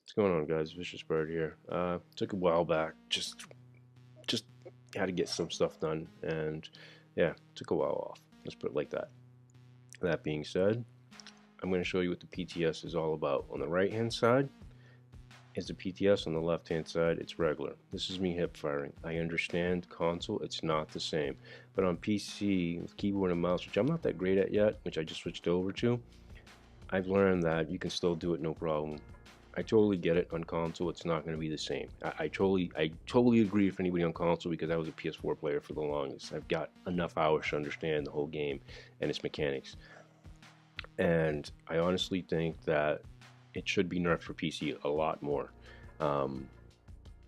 What's going on, guys? Vicious Bird here. Took a while back. Just had to get some stuff done, and yeah, took a while off. Let's put it like that. That being said, I'm going to show you what the PTS is all about. On the right-hand side is the PTS. On the left-hand side, it's regular. This is me hip firing. I understand console; it's not the same. But on PC with keyboard and mouse, which I'm not that great at yet, which I just switched over to, I've learned that you can still do it no problem. I totally get it. On console, it's not going to be the same. I totally agree with anybody on console because I was a PS4 player for the longest. I've got enough hours to understand the whole game and its mechanics. And I honestly think that it should be nerfed for PC a lot more. Um,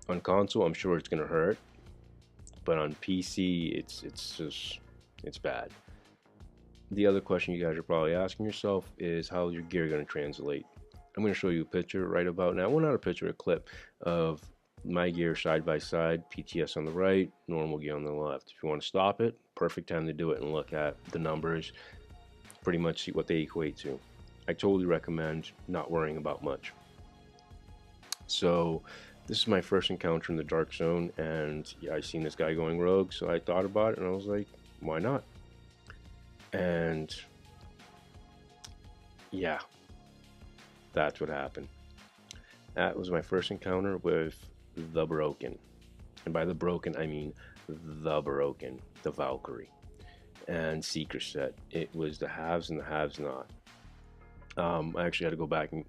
on console, I'm sure it's going to hurt, but on PC, it's bad. The other question you guys are probably asking yourself is how your gear going to translate. I'm going to show you a picture right about now. Well, not a picture, a clip of my gear side by side, PTS on the right, normal gear on the left. If you want to stop it, perfect time to do it and look at the numbers, pretty much see what they equate to. I totally recommend not worrying about much. So this is my first encounter in the dark zone, and yeah, I seen this guy going rogue, so I thought about it and I was like, why not? And yeah, that's what happened. That was my first encounter with the Broken. And by the Broken, I mean the Broken, the Valkyrie. And Seeker set. It was the haves and the haves not. I actually had to go back and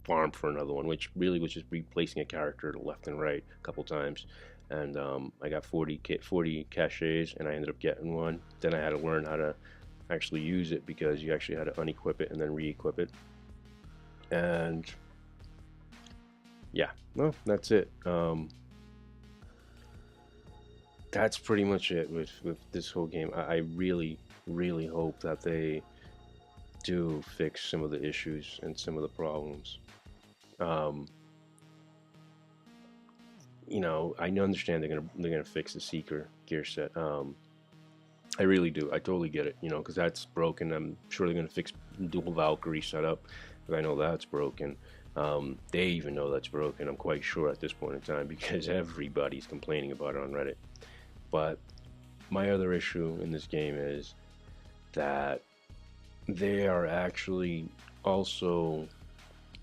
farm for another one, which really was just replacing a character to left and right a couple times. And I got 40 caches, and I ended up getting one. Then I had to learn how to actually use it because you actually had to unequip it and then re-equip it. And yeah, well, that's it. That's pretty much it with this whole game. I really hope that they do fix some of the issues and some of the problems. Um, I understand they're gonna fix the Seeker gear set. I really do. I totally get it. Because that's broken. I'm sure they're gonna fix dual Valkyrie setup, because I know that's broken. They even know that's broken. I'm quite sure at this point in time because everybody's complaining about it on Reddit. But my other issue in this game is that they are actually also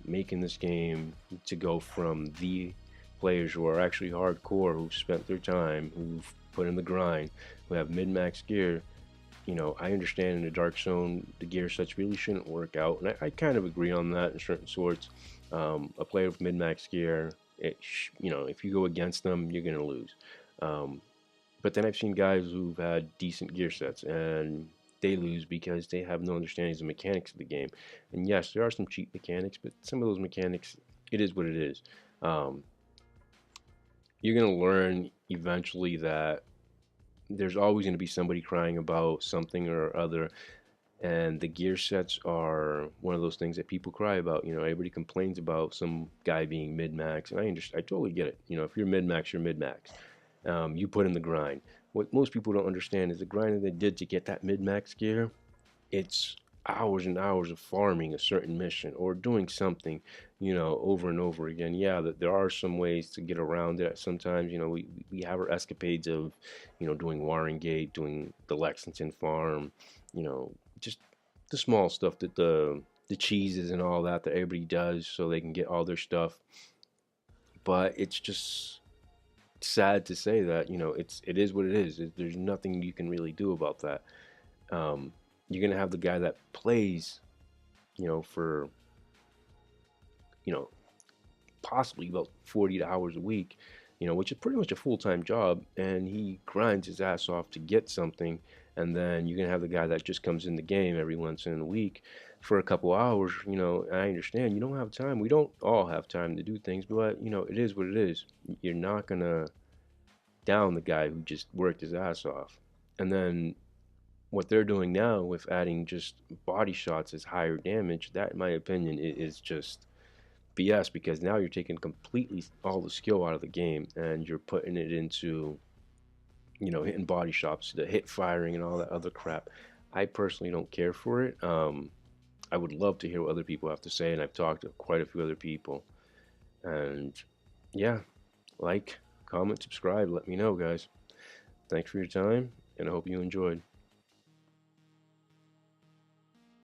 making this game to go from the players who are actually hardcore, who've spent their time, who've put in the grind, who have mid-max gear. I understand in the Dark Zone the gear sets really shouldn't work out, and I kind of agree on that in certain sorts. A player with mid-max gear, if you go against them, you're gonna lose. Um, but then I've seen guys who've had decent gear sets and they lose because they have no understanding of the mechanics of the game. And yes, there are some cheap mechanics, but some of those mechanics, it is what it is. Um, you're going to learn eventually that there's always going to be somebody crying about something or other. And the gear sets are one of those things that people cry about. Everybody complains about some guy being mid-max, and I understand. I totally get it. If you're mid-max, you're mid-max. You put in the grind. What most people don't understand is the grind that they did to get that mid-max gear. It's hours and hours of farming a certain mission or doing something, over and over again. Yeah, that there are some ways to get around it. Sometimes, we have our escapades of, doing Warren Gate, doing the Lexington farm, just the small stuff that the cheeses and all that everybody does so they can get all their stuff. But it's just sad to say that it is what it is. There's nothing you can really do about that. You're gonna have the guy that plays, for you know possibly about 40 hours a week, which is pretty much a full-time job, and he grinds his ass off to get something. And then you're gonna have the guy that just comes in the game every once in a week for a couple hours. I understand you don't have time. We don't all have time to do things, but it is what it is. You're not gonna down the guy who just worked his ass off. And then what they're doing now with adding just body shots as higher damage, that in my opinion is just BS, because now you're taking completely all the skill out of the game and you're putting it into, hitting body shots, the hit firing and all that other crap. I personally don't care for it. I would love to hear what other people have to say, and I've talked to quite a few other people, And yeah, like, comment, subscribe. Let me know, guys. Thanks for your time, and I hope you enjoyed.